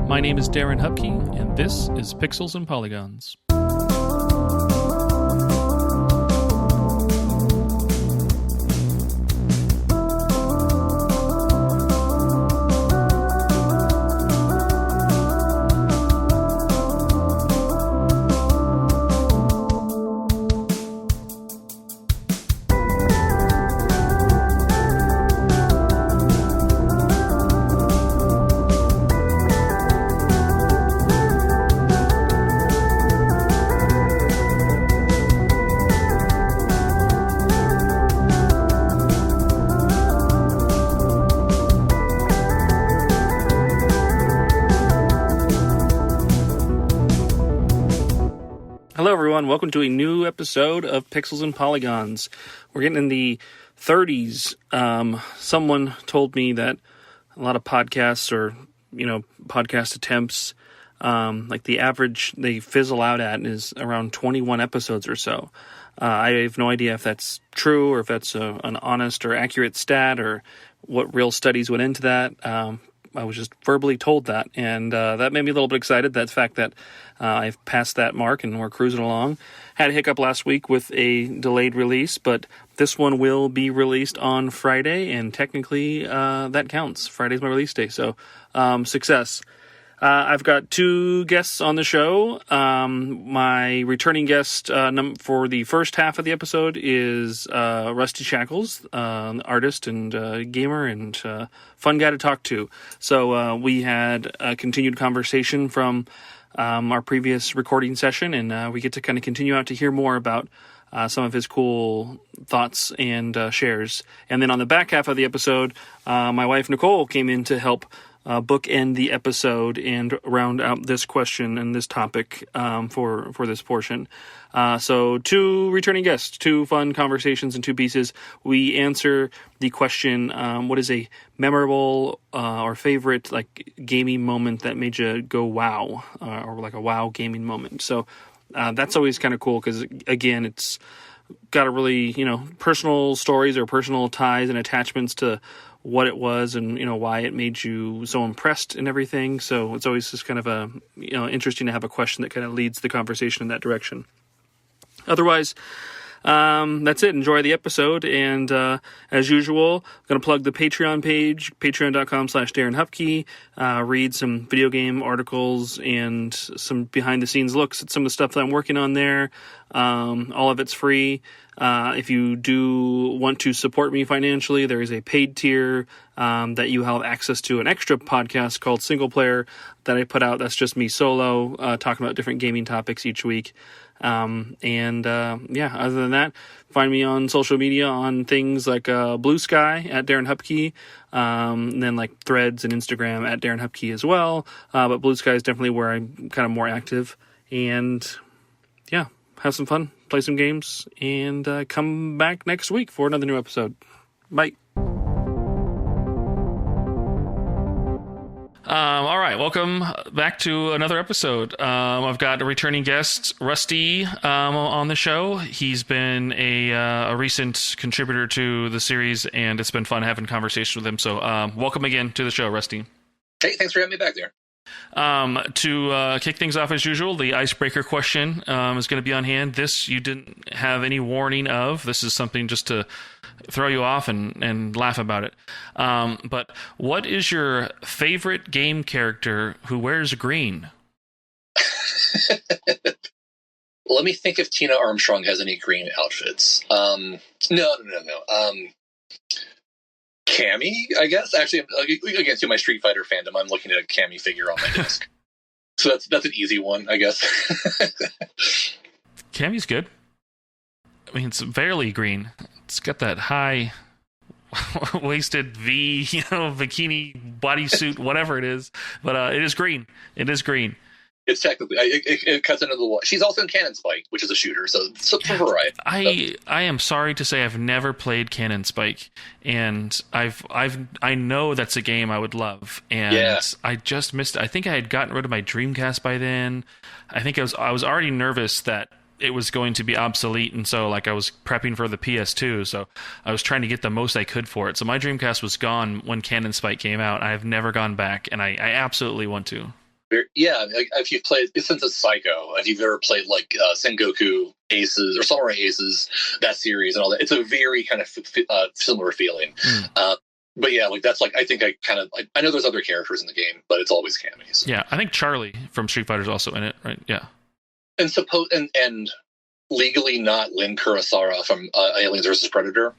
My name is Darren Hupke, and this is Pixels and Polygons. Hello everyone, welcome to a new episode of Pixels and Polygons. We're getting in the 30s. Someone told me that a lot of podcasts or, podcast attempts, like the average they fizzle out at is around 21 episodes or so. I have no idea if that's true or if that's an honest or accurate stat or what real studies went into that. I was just verbally told that, and that made me a little bit excited. That fact that I've passed that mark and we're cruising along. Had a hiccup last week with a delayed release, but this one will be released on Friday, and technically that counts. Friday's my release day, so success. I've got two guests on the show. My returning guest for the first half of the episode is Rusty Shackles, artist and gamer and fun guy to talk to. So we had a continued conversation from our previous recording session, and we get to kind of continue out to hear more about some of his cool thoughts and shares. And then on the back half of the episode, my wife Nicole came in to help bookend the episode and round out this question and this topic for this portion. So two returning guests, two fun conversations in two pieces. We answer the question, what is a memorable or favorite like gaming moment that made you go wow, or like a wow gaming moment. So that's always kind of cool because, again, it's got a really, personal stories or personal ties and attachments to what it was and, why it made you so impressed and everything. So it's always just kind of interesting to have a question that kind of leads the conversation in that direction. Otherwise, that's it. Enjoy the episode. And as usual, I'm going to plug the Patreon page, patreon.com/Darren Hupke, read some video game articles and some behind the scenes looks at some of the stuff that I'm working on there. All of it's free. If you do want to support me financially, there is a paid tier that you have access to an extra podcast called Single Player that I put out. That's just me solo talking about different gaming topics each week. Other than that, find me on social media on things like Blue Sky at Darren Hupke, and then like Threads and Instagram at Darren Hupke as well. But Blue Sky is definitely where I'm kind of more active. And yeah, have some fun, play some games, and come back next week for another new episode. Bye. All right, welcome back to another episode. I've got a returning guest, Rusty, on the show. He's been a recent contributor to the series, and it's been fun having conversation with him. So welcome again to the show, Rusty. Hey, thanks for having me back there. To kick things off as usual, the icebreaker question is going to be on hand. This you didn't have any warning of. This is something just to throw you off and laugh about it. But what is your favorite game character who wears green? Let me think if Tina Armstrong has any green outfits. No. Cammy, I guess. Actually, again, to my Street Fighter fandom, I'm looking at a Cammy figure on my desk. So that's an easy one, I guess. Cammy's good. I mean, it's barely green. It's got that high waisted V, bikini bodysuit, whatever it is. But it is green. It is green. It's technically it cuts into the wall. She's also in Cannon Spike, which is a shooter, so for variety. I am sorry to say I've never played Cannon Spike, and I know that's a game I would love, and I just missed it. I think I had gotten rid of my Dreamcast by then. I think I was already nervous that it was going to be obsolete, and so I was prepping for the PS2, so I was trying to get the most I could for it. So my Dreamcast was gone when Cannon Spike came out. I have never gone back, and I absolutely want to. Yeah, like, if you've played, since it's Psycho, if you've ever played like Sengoku Aces or Samurai Aces, that series and all that, it's a very kind of similar feeling. But yeah, like that's like, I think I know there's other characters in the game, but it's always camis. Yeah, I think Charlie from Street Fighter is also in it, right? Yeah. And legally not Lin Kurosawa from Aliens vs. Predator.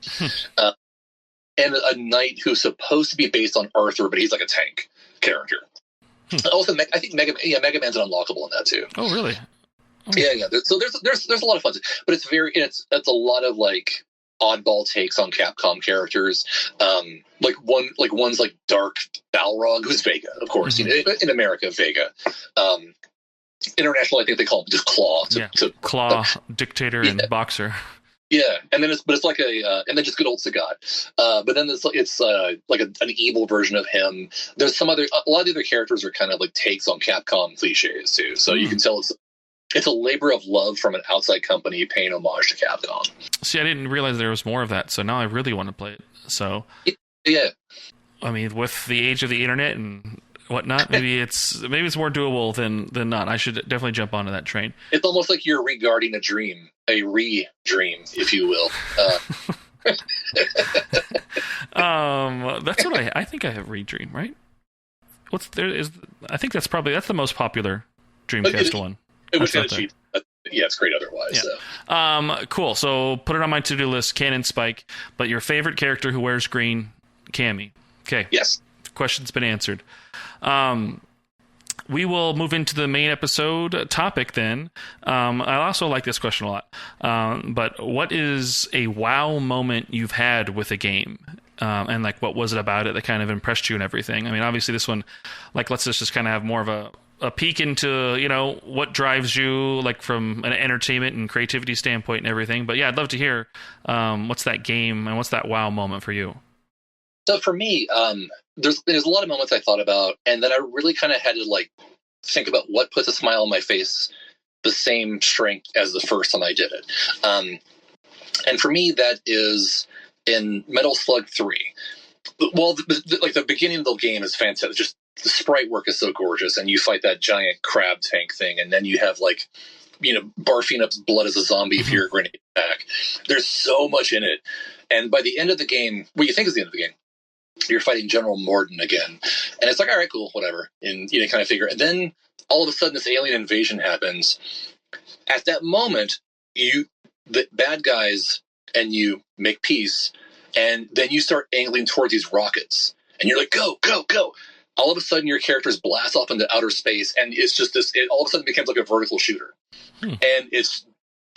And a knight who's supposed to be based on Arthur, but he's like a tank character. Also, I think Mega Man's an unlockable in that too. Oh, really? Oh. Yeah. So there's a lot of fun, but it's a lot of like oddball takes on Capcom characters. One's like Dark Balrog, who's Vega, of course. Mm-hmm. In America, Vega. International, I think they call him just Claw. Claw, dictator, and boxer. Yeah, and then it's like and then just good old Sagat. But then it's like an evil version of him. There's a lot of the other characters are kind of like takes on Capcom cliches too. So you can tell it's a labor of love from an outside company paying homage to Capcom. See, I didn't realize there was more of that, so now I really want to play it. So yeah, I mean, with the age of the internet and whatnot, maybe it's more doable than not. I should definitely jump onto that train. It's almost like you're regarding a dream, a re-dream, if you will. That's what I think I have Redream, right? I think that's the most popular Dreamcast one. It was cheap. Yeah, it's great otherwise. Yeah. So. Cool. So put it on my to-do list, Canon Spike. But your favorite character who wears green, Cammy. Okay. Yes. Question's been answered. We will move into the main episode topic then. I also like this question a lot. But what is a wow moment you've had with a game? And like, what was it about it that kind of impressed you and everything? I mean, obviously this one, like, let's just kind of have more of a peek into, what drives you, like, from an entertainment and creativity standpoint and everything. But yeah, I'd love to hear what's that game and what's that wow moment for you? So for me, there's a lot of moments I thought about, and then I really kind of had to like think about what puts a smile on my face the same strength as the first time I did it. And for me, that is in Metal Slug 3. Well, the beginning of the game is fantastic. Just the sprite work is so gorgeous, and you fight that giant crab tank thing, and then you have like, barfing up blood as a zombie if you're a grenade attack. There's so much in it, and by the end of the game, what you think is the end of the game, you're fighting General Morden again. And it's like, all right, cool, whatever. And kind of figure. And then all of a sudden this alien invasion happens. At that moment, the bad guys and you make peace, and then you start angling towards these rockets. And you're like, go, go, go. All of a sudden your characters blast off into outer space, and it's just it all of a sudden becomes like a vertical shooter. And it's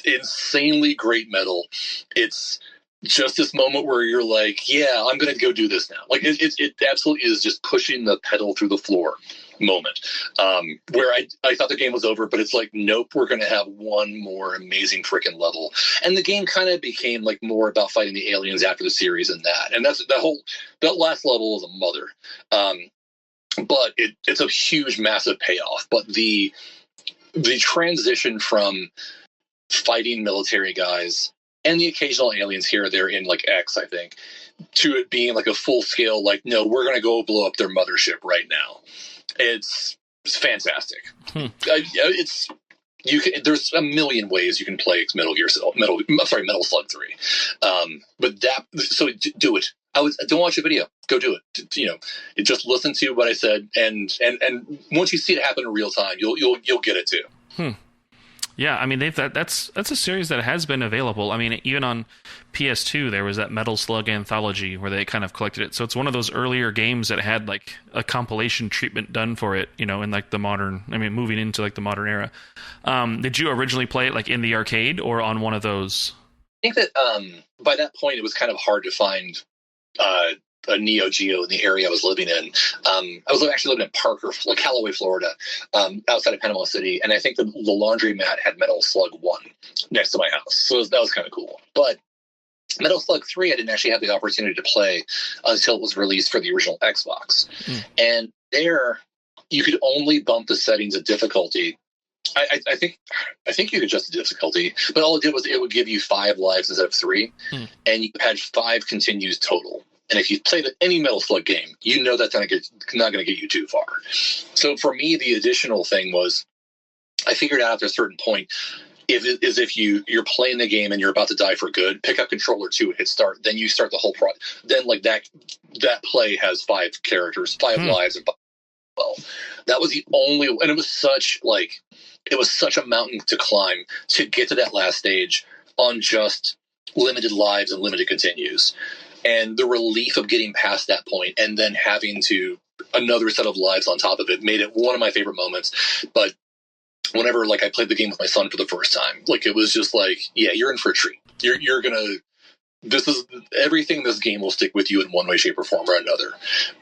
insanely great metal. It's just this moment where you're like, yeah, I'm going to go do this now. Like, it absolutely is just pushing the pedal through the floor moment, where I thought the game was over, but it's like, nope, we're going to have one more amazing freaking level. And the game kind of became like more about fighting the aliens after the series and that. And that last level is a mother. But it's a huge, massive payoff. But the transition from fighting military guys and the occasional aliens here or there in like X, I think, to it being like a full scale, like, no, we're going to go blow up their mothership right now. It's fantastic. There's a million ways you can play Metal Slug 3. But do it. Don't watch a video. Go do it. Just listen to what I said, and once you see it happen in real time, you'll get it too. Yeah, I mean, that's a series that has been available. I mean, even on PS2, there was that Metal Slug anthology where they kind of collected it. So it's one of those earlier games that had like a compilation treatment done for it, in like the modern, moving into like the modern era. Did you originally play it like in the arcade or on one of those? I think that by that point it was kind of hard to find a Neo Geo in the area I was living in. I was actually living in Parker, like Callaway, Florida, outside of Panama City, and I think the laundromat had Metal Slug 1 next to my house, so that was kind of cool. But Metal Slug 3 I didn't actually have the opportunity to play until it was released for the original Xbox. And there, you could only bump the settings of difficulty. I think you could adjust the difficulty, but all it did was it would give you 5 lives instead of 3, and you had 5 continues total. And if you played any Metal Slug game, you know that's not going to get you too far. So for me, the additional thing was I figured out at a certain point, if you're playing the game and you're about to die for good, pick up controller 2 and hit start, then you start the whole then like that play has 5 characters, 5 lives, and well, that was the only, and it was such a mountain to climb to get to that last stage on just limited lives and limited continues. And the relief of getting past that point and then having to another set of lives on top of it made it one of my favorite moments. But whenever like I played the game with my son for the first time, like it was just like, yeah, you're in for a treat. You're gonna, this is everything. This game will stick with you in one way, shape, or form or another.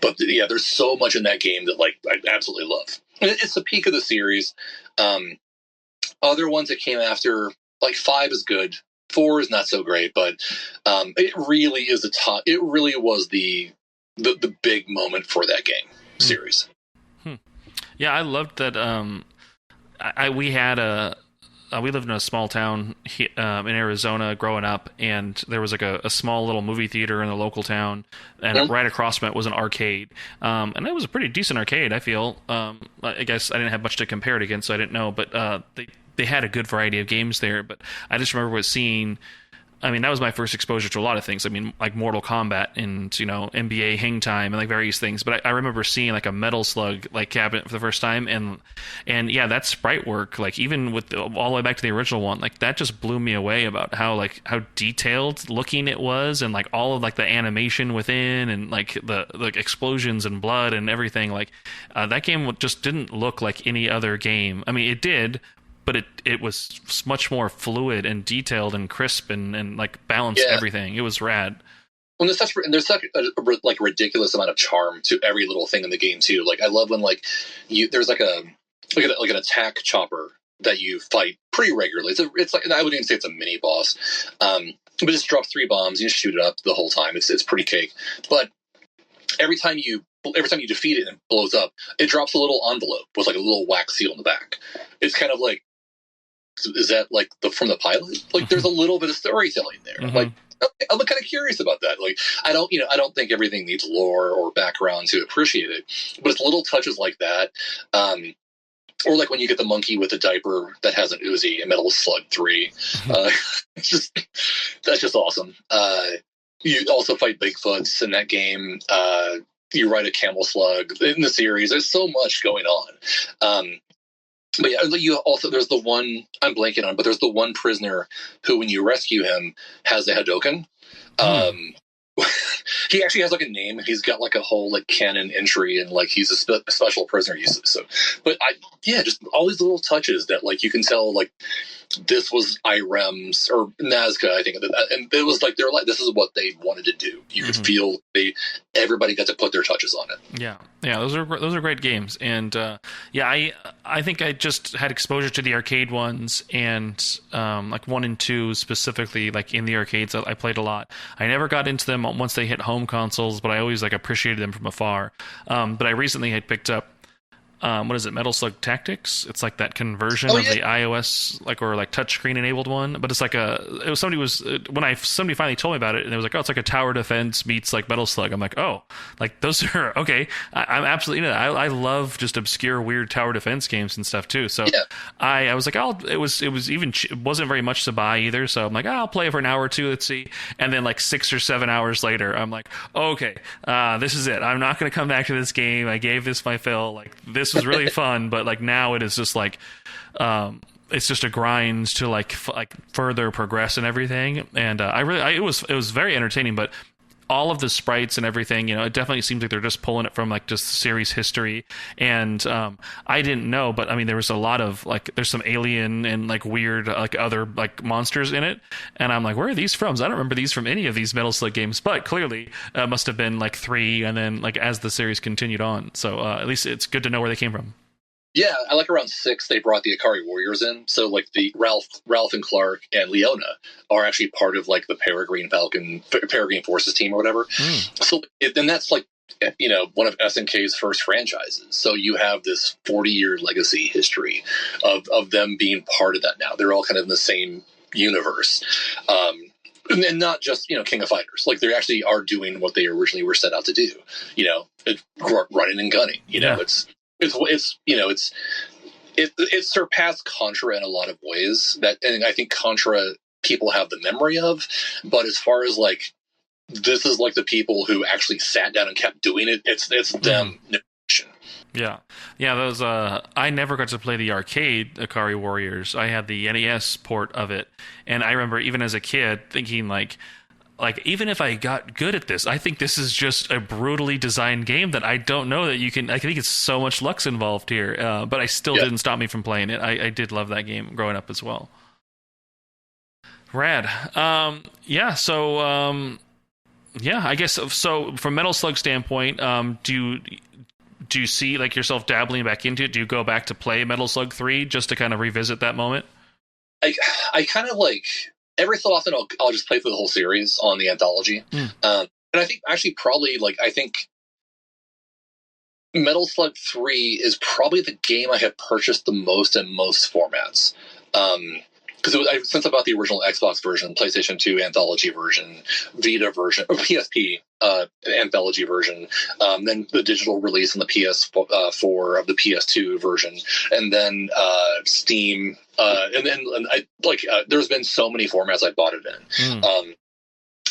But yeah, there's so much in that game that like I absolutely love. And it's the peak of the series. Other ones that came after, like 5 is good. 4 is not so great, but it really is the top. It really was the big moment for that game series. Yeah, I loved that. We lived in a small town in Arizona growing up, and there was like a small little movie theater in the local town, and right across from it was an arcade. And it was a pretty decent arcade, I feel. I guess I didn't have much to compare it against, so I didn't know, but they had a good variety of games there. But I just remember seeing, I mean, that was my first exposure to a lot of things. I mean, like Mortal Kombat and, you know, NBA Hang Time and like various things. But I remember seeing like a Metal Slug like cabinet for the first time, and yeah, that sprite work, like even with all the way back to the original one, like that just blew me away about how detailed looking it was, and like all of like the animation within, and like the explosions and blood and everything. Like that game just didn't look like any other game. I mean, it did, but it was much more fluid and detailed and crisp and like balanced everything. It was rad. Well, there's such a like ridiculous amount of charm to every little thing in the game too. Like I love when like there's like an attack chopper that you fight pretty regularly. It's like, I wouldn't even say it's a mini boss, but it just drops 3 bombs and you shoot it up the whole time. It's pretty cake. But every time you defeat it and it blows up, it drops a little envelope with like a little wax seal in the back. It's kind of like, is that like from the pilot? Like there's a little bit of storytelling there. Like okay, I'm kind of curious about that. Like I don't think everything needs lore or background to appreciate it, but it's little touches like that. Or like when you get the monkey with the diaper that has an Uzi in Metal Slug 3. That's just awesome. You also fight Bigfoots in that game. You ride a camel slug in the series. There's so much going on. But yeah, there's the one I'm blanking on, but there's the one prisoner who, when you rescue him, has a Hadoken. He actually has like a name. He's got like a whole like canon entry, and like he's a special prisoner. But just all these little touches that like you can tell like this was Irem's or Nazca, I think, and it was like they're like, this is what they wanted to do. You could feel everybody got to put their touches on it. Yeah, those are great games, and I think I just had exposure to the arcade ones, and like 1 and 2 specifically, like in the arcades I played a lot. I never got into them once they hit home consoles, but I always like appreciated them from afar. But I recently had picked up what is it, Metal Slug Tactics? It's like that conversion of the iOS or touchscreen enabled one. But it's like somebody finally told me about it, and it was like, oh, it's like a tower defense meets like Metal Slug. I'm like, oh, like those are okay. I'm absolutely into that. I love just obscure weird tower defense games and stuff too. So I was like, it wasn't very much to buy either. So I'm like, I'll play it for an hour or two. Let's see. And then like 6 or 7 hours later, I'm like, okay, this is it. I'm not going to come back to this game. I gave this my fill. Like this was really fun, but like now it is just like it's just a grind to like further progress and everything. And it was very entertaining, but all of the sprites and everything, you know, it definitely seems like they're just pulling it from like just series history. And I didn't know, but I mean, there was a lot of like, there's some alien and like weird like other like monsters in it, and I'm like, where are these from? I don't remember these from any of these Metal Slug games, but clearly must have been like 3, and then like as the series continued on. So at least it's good to know where they came from. Yeah, I like around 6 they brought the Ikari Warriors in. So like the Ralph and Clark and Leona are actually part of like the Peregrine Forces team or whatever. So then that's like, you know, one of SNK's first franchises. So you have this 40-year legacy history of them being part of that now. They're all kind of in the same universe. and not just King of Fighters. Like they actually are doing what they originally were set out to do. Running and gunning. It surpassed Contra in a lot of ways. And I think Contra people have the memory of, but as far as like this is like the people who actually sat down and kept doing it. It's them. Yeah. Those. I never got to play the arcade Ikari Warriors. I had the NES port of it, and I remember even as a kid thinking like even if I got good at this, I think this is just a brutally designed game that I don't know that you can. I think it's so much luck's involved here, but I still didn't stop me from playing it. I did love that game growing up as well. Rad. So. I guess so. From Metal Slug standpoint, do you see like yourself dabbling back into it? Do you go back to play Metal Slug 3 just to kind of revisit that moment? I kind of like every so often I'll just play through the whole series on the anthology, and I think actually probably I think Metal Slug 3 is probably the game I have purchased the most in most formats. Because since I bought the original Xbox version, PlayStation 2 anthology version, Vita version, or PSP anthology version, then the digital release on the PS4 of the PS2 version, and then Steam, and then there's been so many formats I bought it in.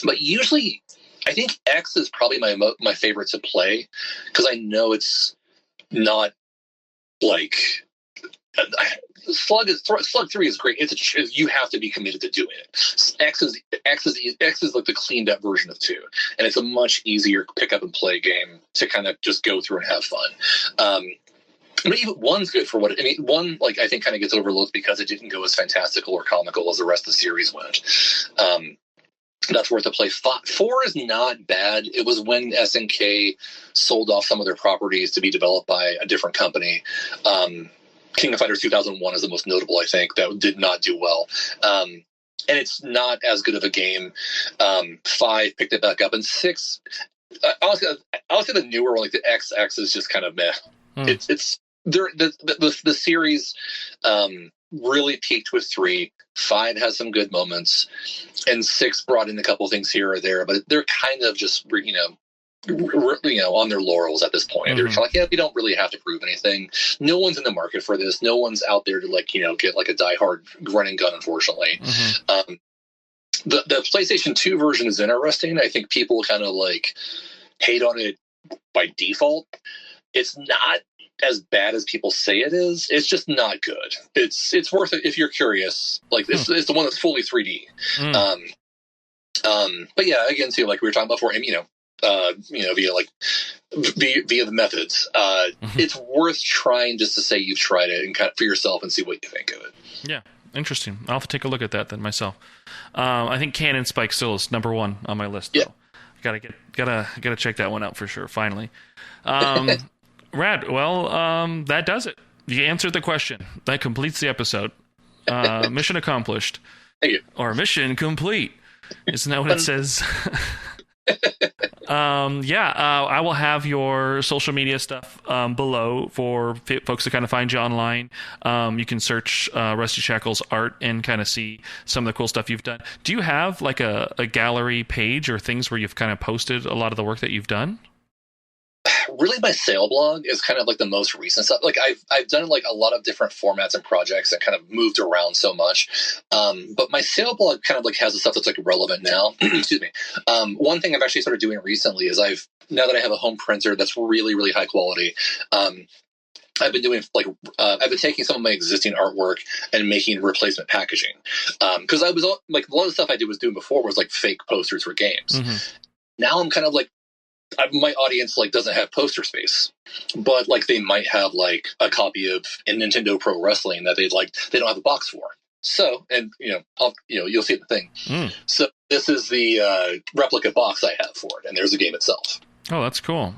But usually, I think X is probably my favorite to play because I know it's not like. Slug 3 is great. You have to be committed to doing it. X is like the cleaned up version of 2, and it's a much easier pick up and play game to kind of just go through and have fun. But even 1's good for what I mean. 1 I think kind of gets overlooked because it didn't go as fantastical or comical as the rest of the series went. That's worth a play. 4 is not bad. It was when SNK sold off some of their properties to be developed by a different company. King of Fighters 2001 is the most notable, I think, that did not do well. And it's not as good of a game. 5 picked it back up. And 6, I'll say the newer one, like the XX, is just kind of meh. The series really peaked with 3. 5 has some good moments. And 6 brought in a couple things here or there. But they're kind of just, on their laurels at this point. They're kind of we don't really have to prove anything. No one's in the market for this. No one's out there to get like a diehard run and gun, unfortunately. The PlayStation 2 version is interesting. I think people kind of hate on it by default. It's not as bad as people say it is. It's just not good. It's worth it if you're curious. It's the one that's fully 3D. But yeah, again, too, like we were talking about before, via the methods. It's worth trying just to say you've tried it and kind of for yourself and see what you think of it. Yeah, interesting. I'll have to take a look at that then myself. I think Cannon Spike still is number 1 on my list. Though. Yeah, gotta check that one out for sure. Finally, Rad. Well, that does it. You answered the question. That completes the episode. Mission accomplished. Thank you. Or mission complete. Isn't that what it says? I will have your social media stuff below for folks to kind of find you online. You can search Rusty Shackle's art and kind of see some of the cool stuff you've done. Do you have like a gallery page or things where you've kind of posted a lot of the work that you've done? Really, my sale blog is kind of like the most recent stuff. I've done like a lot of different formats and projects and kind of moved around so much. But my sale blog kind of has the stuff that's relevant now. Excuse me. One thing I've actually started doing recently is now that I have a home printer that's really, really high quality, I've been doing I've been taking some of my existing artwork and making replacement packaging. Because I was a lot of the stuff I was doing before was fake posters for games. Now I'm kind of my audience doesn't have poster space, but they might have a copy of a Nintendo Pro Wrestling that they don't have a box for. So, and you'll see the thing. So this is the replica box I have for it, and there's the game itself. Oh, that's cool.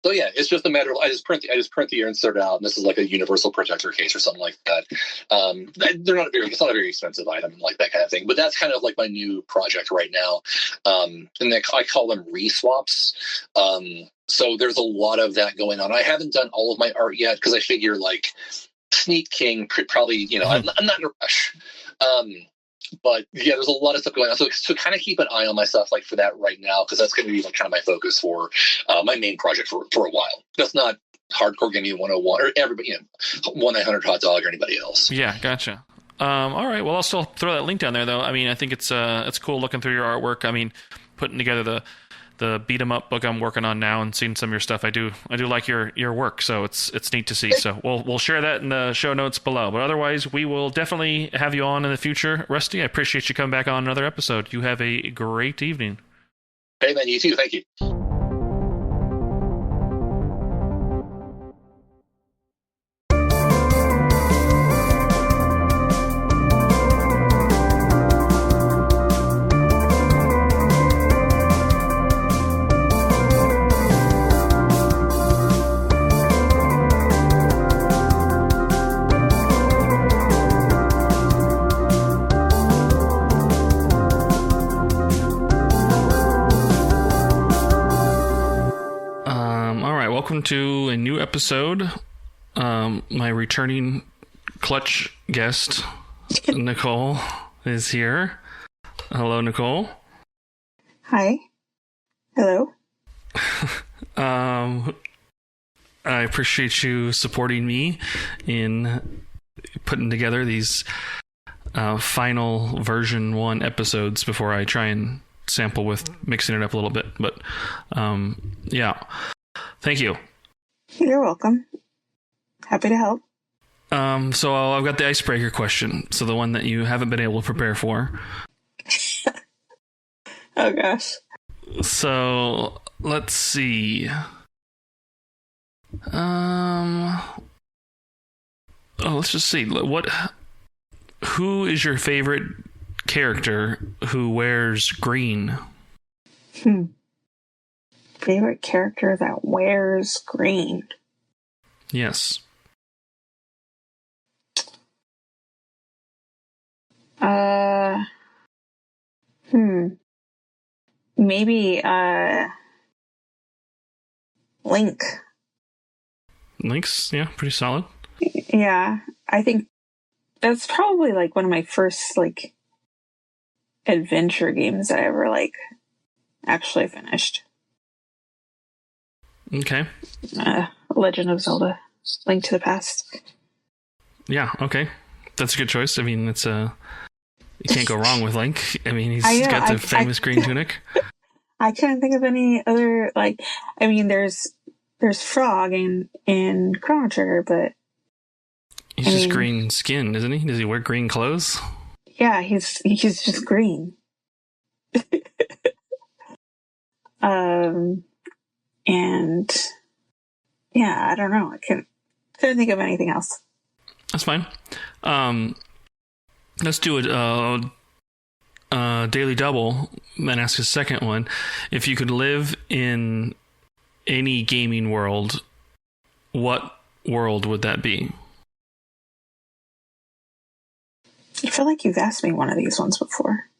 So yeah, it's just a matter of I just print the insert out, and this is like a universal protector case or something like that. It's not a very expensive item, that kind of thing. But that's kind of my new project right now, and I call them reswaps. So there's a lot of that going on. I haven't done all of my art yet because I figure Sneak King probably I'm not in a rush. But yeah, there's a lot of stuff going on. So kind of keep an eye on my stuff like for that right now, because that's going to be like kind of my focus for my main project for a while. That's not Hardcore Gaming 101 or everybody, 1-900 Hot Dog or anybody else. Yeah, gotcha. All right. Well, I'll still throw that link down there, though. I mean, I think it's cool looking through your artwork. I mean, putting together the beat 'em up book I'm working on now and seeing some of your stuff. I do like your work, so it's neat to see. So we'll share that in the show notes below. But otherwise, we will definitely have you on in the future, Rusty. I appreciate you coming back on another episode. You have a great evening. Hey man, you too. Thank you. Welcome to a new episode. My returning clutch guest, Nicole, is here. Hello, Nicole. Hi. Hello. I appreciate you supporting me in putting together these final version 1 episodes before I try and sample with mixing it up a little bit. But yeah. Thank you. You're welcome. Happy to help. So I've got the icebreaker question. So the one that you haven't been able to prepare for. Oh, gosh. So let's see. Let's just see. Who is your favorite character who wears green? Favorite character that wears green? Yes. Maybe, Link. Link's, yeah, pretty solid. Yeah, I think that's probably, like, one of my first, like, adventure games that I ever, like, actually finished. Okay. Legend of Zelda: Link to the Past. Yeah, okay. That's a good choice. I mean, it's you can't go wrong with Link. I mean, he's got the famous green tunic. I couldn't think of any other, like, I mean, there's Frog in Chrono Trigger, but he's just green skinned, isn't he? Does he wear green clothes? Yeah, he's just green. And yeah, I don't know. I couldn't think of anything else. That's fine. Let's do a daily double, then ask a second one. If you could live in any gaming world, what world would that be? I feel like you've asked me one of these ones before.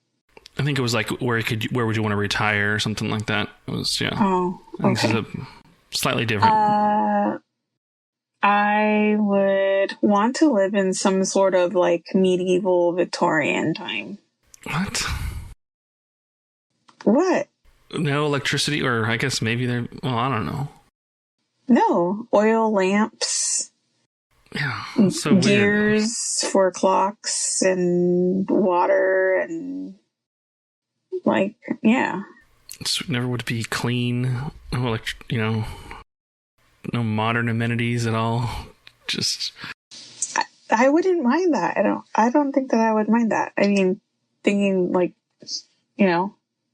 I think it was like where would you want to retire or something like that. It was, yeah. Oh, okay. I think this is slightly different. I would want to live in some sort of like medieval Victorian time. What? No electricity, or I guess maybe I don't know. No, oil lamps. Yeah, that's so gears weird. For clocks and water and like, yeah. It never would be clean. No modern amenities at all. Just I wouldn't mind that. I don't think that I would mind that. I mean, thinking like,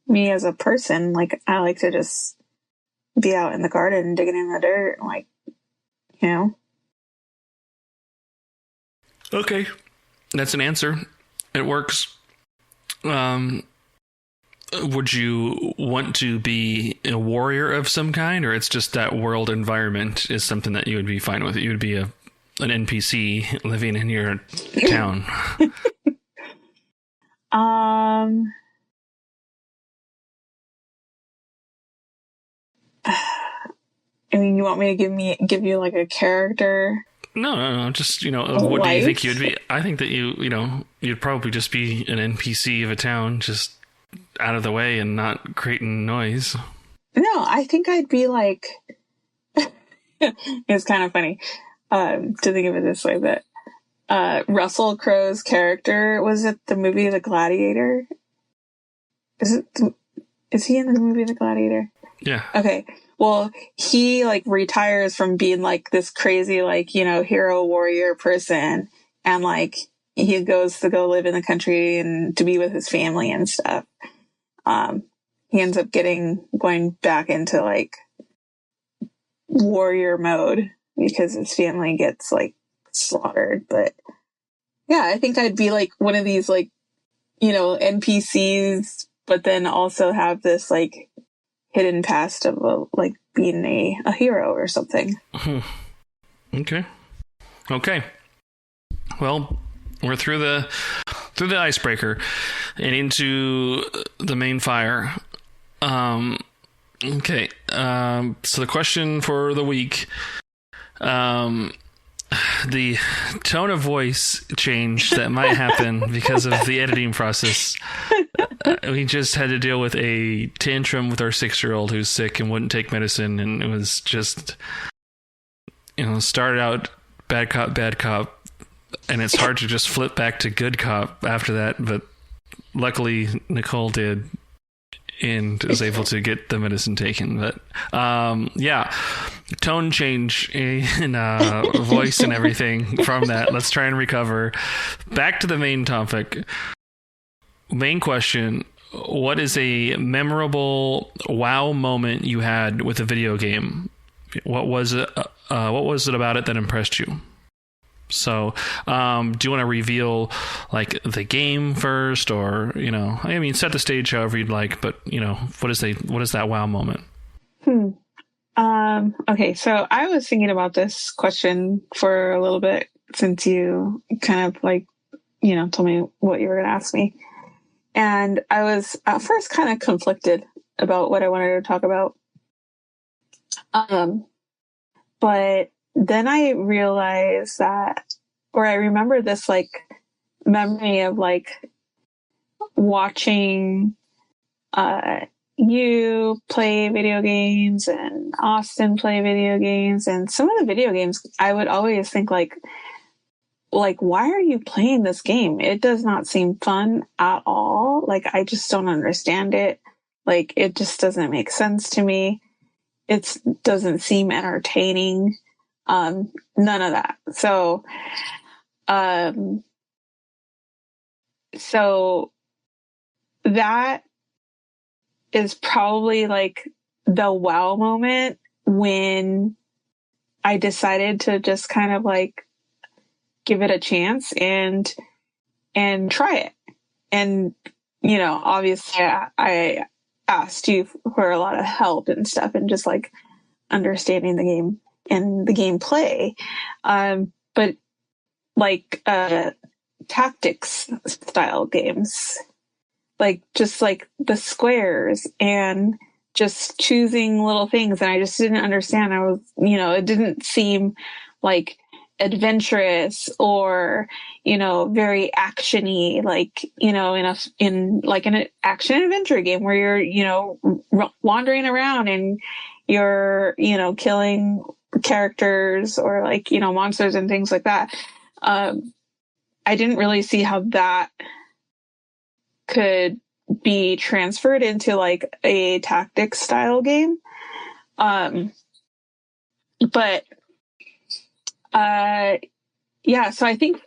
me as a person, like I like to just be out in the garden digging in the dirt, like, Okay. That's an answer. It works. Would you want to be a warrior of some kind, or it's just that world environment is something that you would be fine with? You would be an NPC living in your town. I mean, you want me to give you like a character? No. Just, what do you think you'd be? I think that you'd probably just be an NPC of a town, just out of the way and not creating noise. No, I think I'd be like, it's kind of funny to think of it this way, but Russell Crowe's character was it the movie The Gladiator? Is he in the movie The Gladiator? Yeah. Okay. Well, he like retires from being like this crazy, like, hero warrior person. And like, he goes to go live in the country and to be with his family and stuff. He ends up going back into like warrior mode because his family gets like slaughtered. But yeah, I think I'd be like one of these like, NPCs, but then also have this like hidden past of like being a hero or something. Okay. Well, we're through the icebreaker and into the main fire. Okay. So the question for the week, the tone of voice change that might happen because of the editing process. We just had to deal with a tantrum with our 6-year-old who's sick and wouldn't take medicine, and it was just, started out bad cop, and it's hard to just flip back to good cop after that, but luckily Nicole did and was able to get the medicine taken. But tone change in voice and everything from that. Let's try and recover. Back to the main topic. Main question: what is a memorable wow moment you had with a video game? What was it? What was it about it that impressed you? So, do you want to reveal like the game first, or set the stage however you'd like? But what is that wow moment? Okay, so I was thinking about this question for a little bit since you kind of like told me what you were going to ask me. And I was at first kind of conflicted about what I wanted to talk about. But then I realized I remember this like memory of like watching you play video games and Austin play video games, and some of the video games I would always think like why are you playing this game? It does not seem fun at all. Like, I just don't understand it. Like, it just doesn't make sense to me. It doesn't seem entertaining. None of that. So that is probably like the wow moment when I decided to just kind of like give it a chance and try it. And, obviously I asked you for a lot of help and stuff and just like understanding the game and the gameplay. But like, tactics style games, like just like the squares and just choosing little things. And I just didn't understand. I was, it didn't seem like adventurous or very actiony, like in an action adventure game where you're wandering around and you're killing characters or like monsters and things like that. I didn't really see how that could be transferred into like a tactics style game. But so I think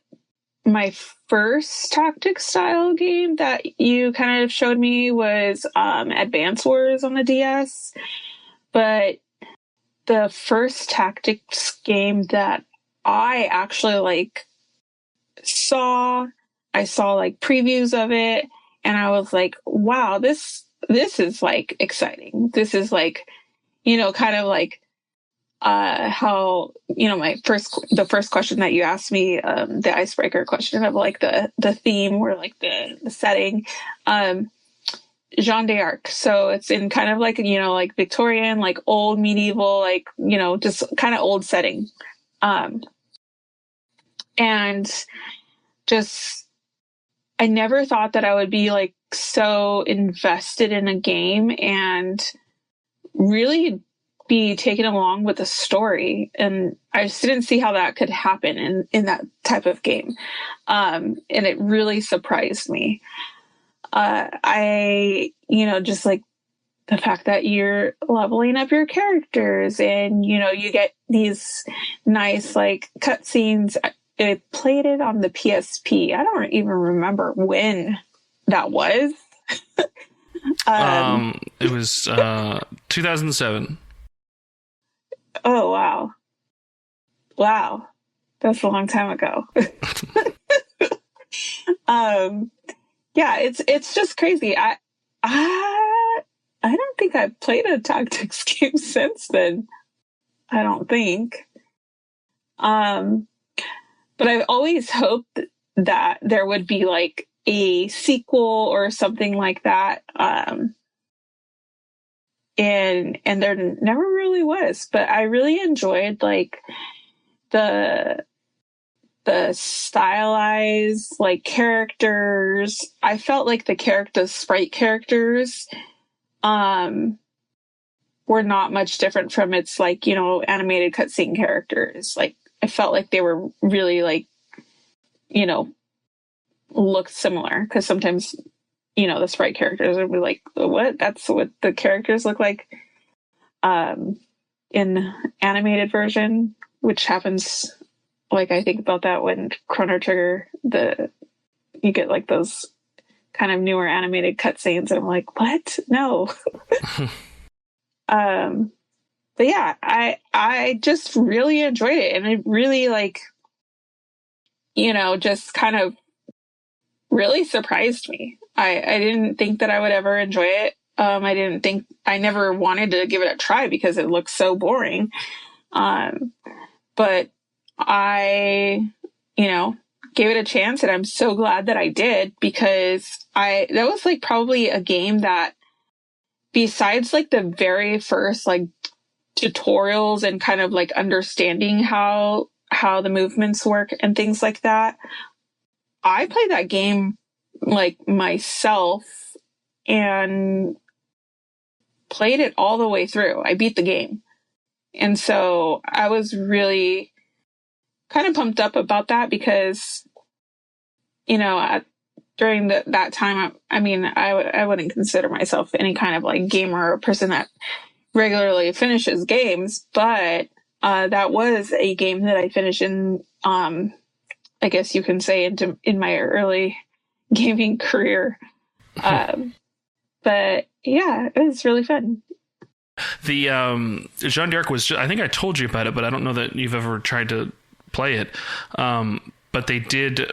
my first tactics style game that you kind of showed me was Advance Wars on the DS. But the first tactics game that I actually like saw like previews of it, and I was like, wow, this is like exciting. This is like, kind of like how the first question that you asked me, the icebreaker question of like the theme or like the setting, Jeanne d'Arc. So it's in kind of like like Victorian, like old medieval, like just kind of old setting. And just, I never thought that I would be like so invested in a game and really be taken along with the story. And I just didn't see how that could happen in that type of game. And it really surprised me. Just like the fact that you're leveling up your characters and, you get these nice like cutscenes. I played it on the PSP. I don't even remember when that was. It was 2007. Oh, wow. Wow. That's a long time ago. Yeah, it's just crazy. I don't think I've played a tactics game since then. I don't think. But I've always hoped that there would be like a sequel or something like that. And there never really was, but I really enjoyed like the stylized like characters. I felt like the sprite characters were not much different from its like, animated cutscene characters. Like I felt like they were really like, looked similar, because sometimes, the sprite characters would be like, what? That's what the characters look like in animated version, which happens. Like I think about that when Chrono Trigger, you get like those kind of newer animated cutscenes, and I'm like, what? No. But yeah, I just really enjoyed it, and it really like, just kind of really surprised me. I didn't think that I would ever enjoy it. I never wanted to give it a try because it looks so boring. But I, gave it a chance, and I'm so glad that I did, because that was like probably a game that, besides like the very first like tutorials and kind of like understanding how the movements work and things like that, I played that game like myself and played it all the way through. I beat the game. And so I was really kind of pumped up about that, because, during that time, I wouldn't consider myself any kind of like gamer or person that regularly finishes games, but that was a game that I finished in, I guess you can say, in my early gaming career. But yeah, it was really fun. The Jeanne d'Arc was, I think I told you about it, but I don't know that you've ever tried to play it. But they did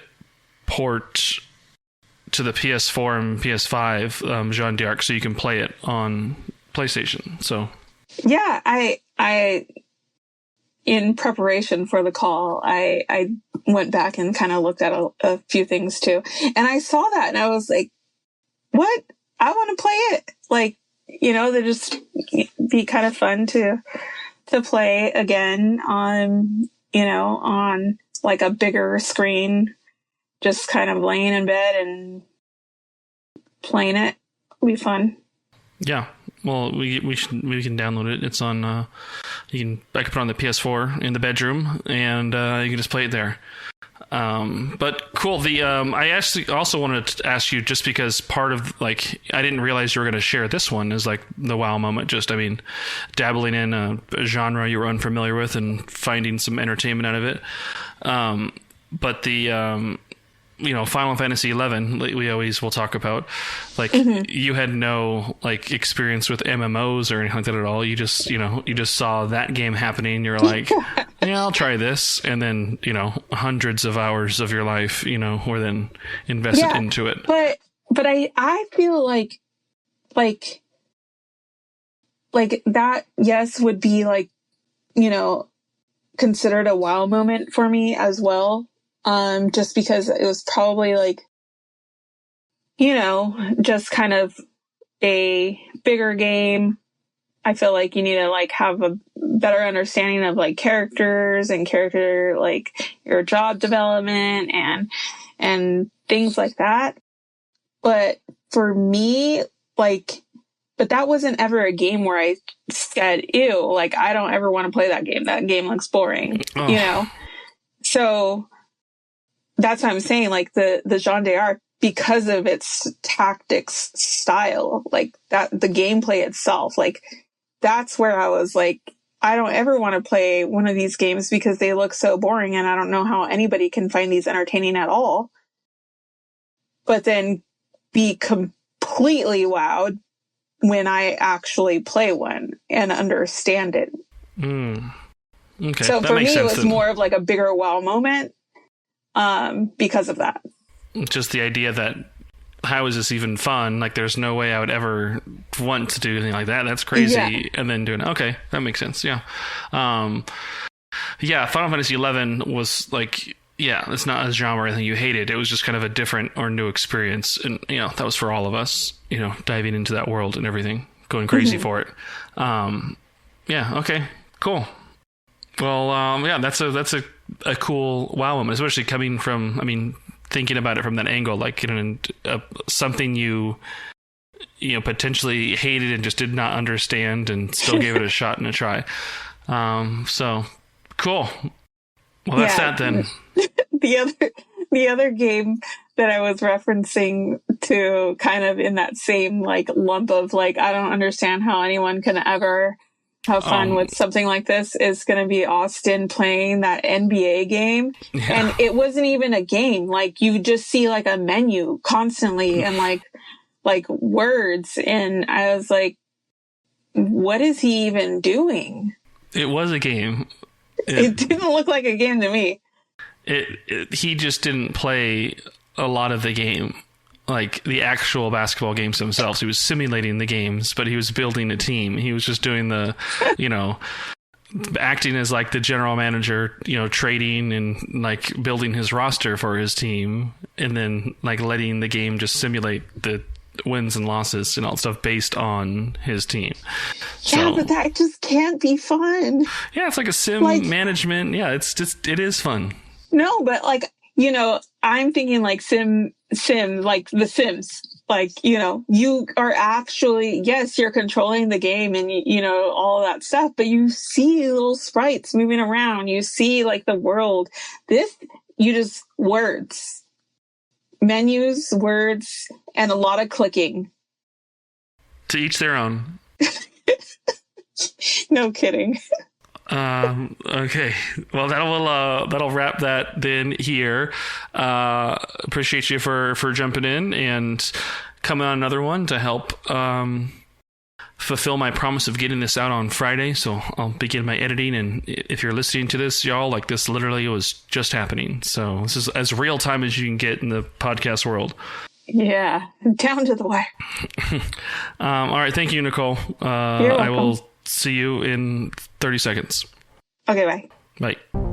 port to the PS4 and PS5 Jeanne d'Arc, so you can play it on PlayStation. So yeah, I in preparation for the call, I went back and kind of looked at a few things too, and I saw that and I was like, what? I want to play it. Like, they just be kind of fun to play again on, on like a bigger screen, just kind of laying in bed and playing it. It'll be fun. Yeah. Well, we can download it. It's on, I can put it on the PS4 in the bedroom, and you can just play it there. But cool. I actually also wanted to ask you, just because part of like, I didn't realize you were going to share this one, is like the wow moment. Dabbling in a genre you were unfamiliar with and finding some entertainment out of it. But the, Final Fantasy XI, we always will talk about, like, mm-hmm. You had no like experience with MMOs or anything like that at all. You just saw that game happening. You're like, yeah, I'll try this. And then, hundreds of hours of your life, were then invested into it. But I feel like that, yes, would be like, considered a wow moment for me as well. Just because it was probably like, just kind of a bigger game, I feel like you need to like have a better understanding of like characters and character, like your job development and things like that. But for me, like, but that wasn't ever a game where I said, ew, like, I don't ever want to play that game. That game looks boring, you know? So that's what I'm saying. Like the Jean d'Arc, because of its tactics style, like that, the gameplay itself, like that's where I was like, I don't ever want to play one of these games because they look so boring and I don't know how anybody can find these entertaining at all. But then be completely wowed when I actually play one and understand it. Okay. So for me, it was more of like a bigger wow moment because of that. Just the idea that how is this even fun? Like, there's no way I would ever want to do anything like that. That's crazy. Yeah. And then doing, okay, that makes sense. Yeah. Yeah, Final Fantasy XI was like, yeah, it's not a genre or anything you hated. It was just kind of a different or new experience. And, you know, that was for all of us, you know, diving into that world and everything, going crazy for it. Yeah, okay, cool. Well, yeah, that's a cool wow moment, especially coming from, I mean, thinking about it from that angle, like, you know, something you know, potentially hated and just did not understand and still gave it a shot and a try. So cool. Well, that's that then. The other game that I was referencing to, kind of in that same like lump of like, I don't understand how anyone can ever have fun with something like this, is going to be Austin playing that NBA game. Yeah. And it wasn't even a game. Like, you just see like a menu constantly and like words. And I was like, what is he even doing? It was a game. It didn't look like a game to me. He just didn't play a lot of the game, like the actual basketball games themselves. He was simulating the games, but he was building a team. He was just doing the, you know, acting as like the general manager, you know, trading and like building his roster for his team, and then like letting the game just simulate the wins and losses and all stuff based on his team. Yeah, but that just can't be fun. Yeah, it's like a sim management. Yeah, it is fun. No, but like, you know, I'm thinking like sim, like The Sims. Like, you know, you are actually, yes, you're controlling the game and, you know, all of that stuff, but you see little sprites moving around. You see like the world. This, you just words, menus, words, and a lot of clicking. To each their own. No kidding. Okay. Well, that'll wrap that then here. Appreciate you for jumping in and coming on another one to help fulfill my promise of getting this out on Friday. So I'll begin my editing, and if you're listening to this, y'all, like, this literally was just happening. So this is as real time as you can get in the podcast world. Yeah, down to the wire. All right, thank you, Nicole. You're welcome. I will see you in 30 seconds. Okay, bye. Bye.